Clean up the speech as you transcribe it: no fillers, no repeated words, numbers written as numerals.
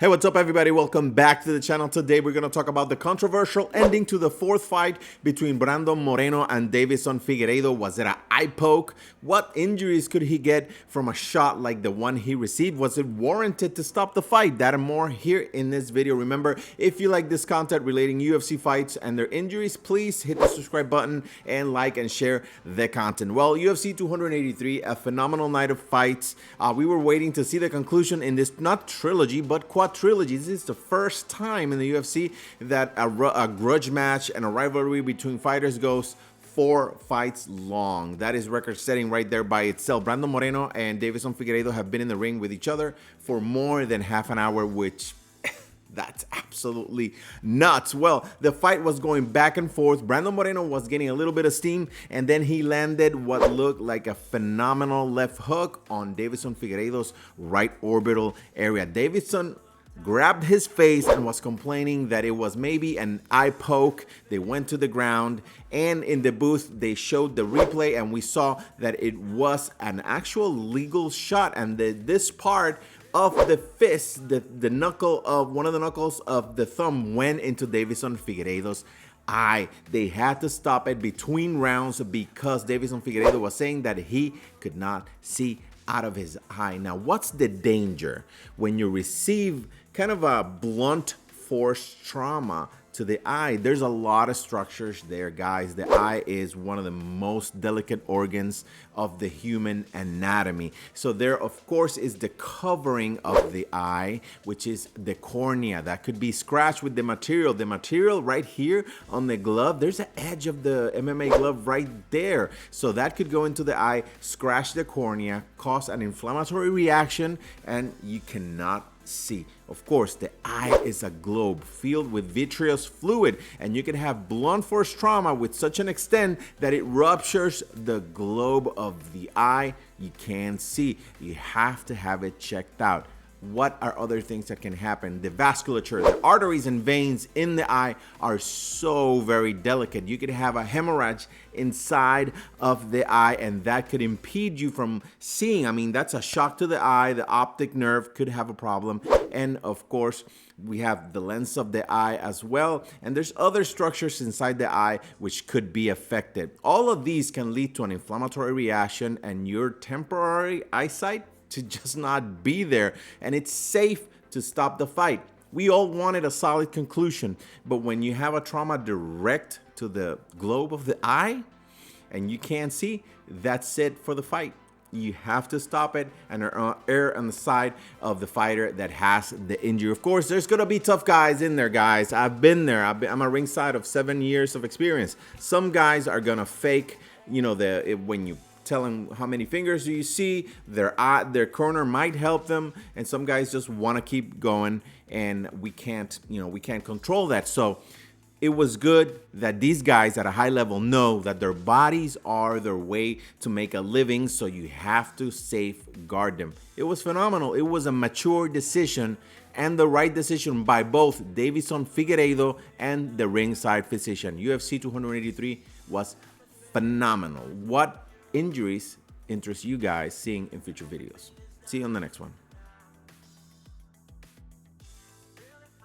Hey, what's up everybody? Welcome back to the channel. Today we're going to talk about the controversial ending to the fourth fight between Brandon Moreno and Davidson-Figueredo. Was it an eye poke? What injuries could he get from a shot like the one he received? Was it warranted to stop the fight? That and more here in this video. Remember, if you like this content relating UFC fights and their injuries, please hit the subscribe button and like and share the content. Well, UFC 283, a phenomenal night of fights. We were waiting to see the conclusion in this, not trilogy, but trilogy. This is the first time in the UFC that a grudge match and a rivalry between fighters goes 4 fights long. That is record setting right there by itself. Brandon Moreno and Davidson-Figueredo have been in the ring with each other for more than half an hour, which that's absolutely nuts. Well, the fight was going back and forth. Brandon Moreno was getting a little bit of steam, and then he landed what looked like a phenomenal left hook on Davidson-Figueredo's right orbital area. Davidson grabbed his face and was complaining that it was maybe an eye poke. They went to the ground, and in the booth they showed the replay, and we saw that it was an actual legal shot, and this part of the fist, the knuckle of one of the knuckles of the thumb went into Davidson-Figueredo's eye. They had to stop it between rounds because Davidson-Figueredo was saying that he could not see out of his eye. Now, what's the danger when you receive kind of a blunt force trauma to the eye? There's a lot of structures there, guys. The eye is one of the most delicate organs of the human anatomy. So there, of course, is the covering of the eye, which is the cornea. That could be scratched with the material. The material right here on the glove, there's an edge of the MMA glove right there. So that could go into the eye, scratch the cornea, cause an inflammatory reaction, and you cannot see. Of course, the eye is a globe filled with vitreous fluid, and you can have blunt force trauma with such an extent that it ruptures the globe of the eye. You can't see. You have to have it checked out. What are other things that can happen? The vasculature, the arteries and veins in the eye are so very delicate. You could have a hemorrhage inside of the eye, and that could impede you from seeing. I mean, that's a shock to the eye. The optic nerve could have a problem. And of course, we have the lens of the eye as well. And there's other structures inside the eye which could be affected. All of these can lead to an inflammatory reaction and your temporary eyesight to just not be there, and it's safe to stop the fight. We all wanted a solid conclusion, but when you have a trauma direct to the globe of the eye and you can't see, that's it for the fight. You have to stop it and err on the side of the fighter that has the injury. Of course, there's gonna be tough guys in there, guys. I've been there. I'm a ringside of 7 years of experience. Some guys are gonna fake, you know, when you tell them how many fingers do you see, their corner might help them, and some guys just want to keep going, and we can't control that. So it was good that these guys at a high level know that their bodies are their way to make a living, so you have to safeguard them. It was phenomenal. It was a mature decision and the right decision by both Davidson-Figueredo and the ringside physician. UFC 283 was phenomenal. What injuries interest you guys seeing in future videos? See you on the next one.